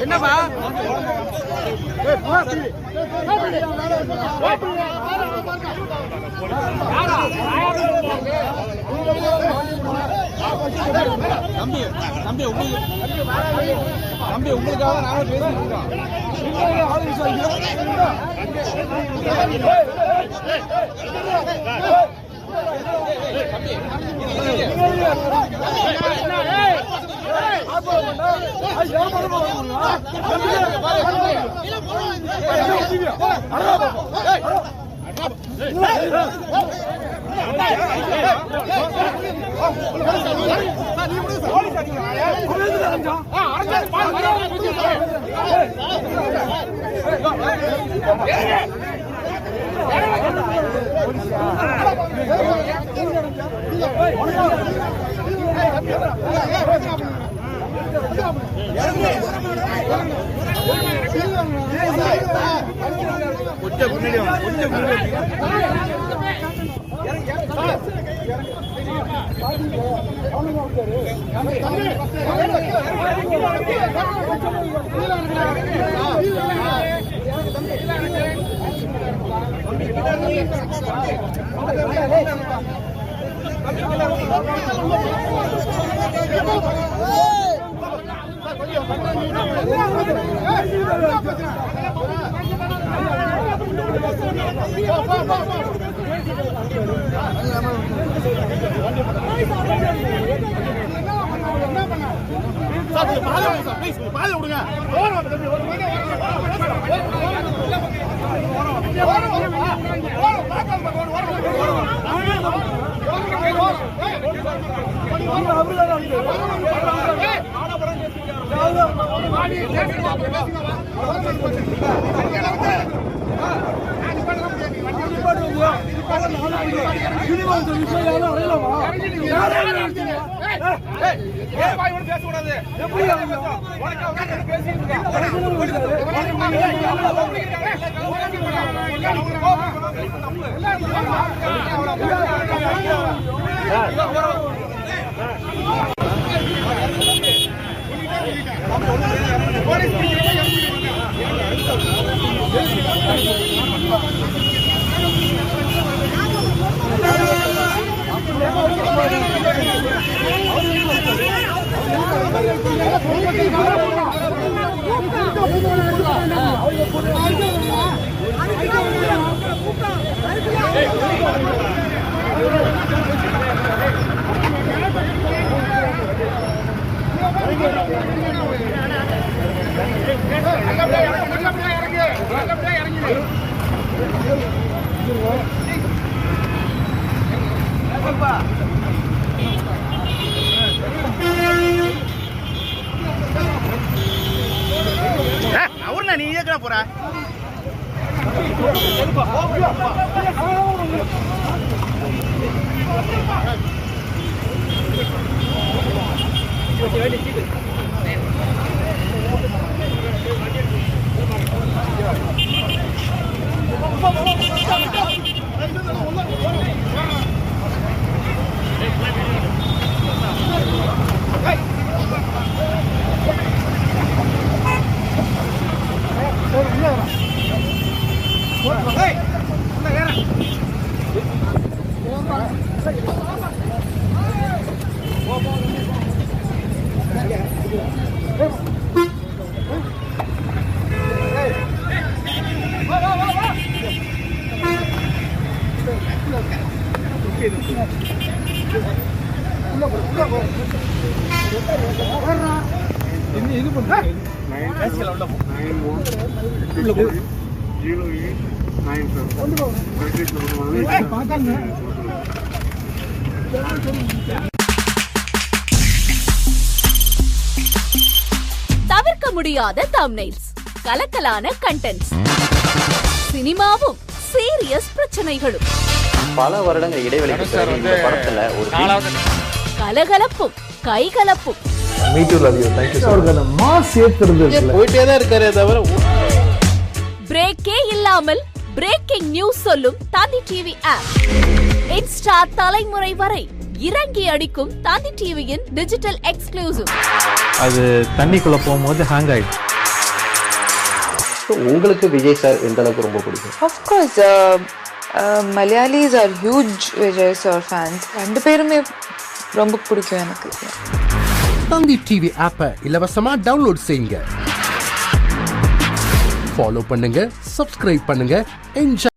என்னப்பா தம்பி தம்பி உங்களுக்காக நாங்க பேசிட்டு அவர்னா நீ ஏக்கா போற தவிர்க்க முடியாத தம்ப்நெயில்ஸ், கலக்கலான கண்டென்ட்ஸ், சினிமாவும் சீரியஸ் பிரச்சனைகளும், பல வருடங்கள் இடைவெளிக்கு பிறகு இந்த படத்துல ஒரு கலகலப்பும் கைகலப்பும், போயிட்டே தான் இருக்காரு தவிர பிரேக்கே இல்லாமல் பிரேக்கிங் நியூஸ் சொல்லும் தந்தி டிவி ஆப். இன்ஸ்டா தலைமுறை வரை இறங்கி அடிக்கும் தந்தி டிவியின் டிஜிட்டல் எக்ஸ்க்ளூசிவ். அது தண்ணிக்குள்ள போகும்போது ஹேங் ஆயிடுச்சு. உங்களுக்கு விஜய் சார் எந்த அளவுக்கு ரொம்ப பிடிக்கும்? Of course, Malayalis are huge Vijay sir fans. ரெண்டு பேருமே ரொம்ப பிடிக்கும் எனக்கு. தந்தி டிவி ஆப்பை இலவசமா டவுன்லோட் செய்யுங்க, ஃபாலோ பண்ணுங்க, சப்ஸ்கிரைப் பண்ணுங்க, என்ஜாய்.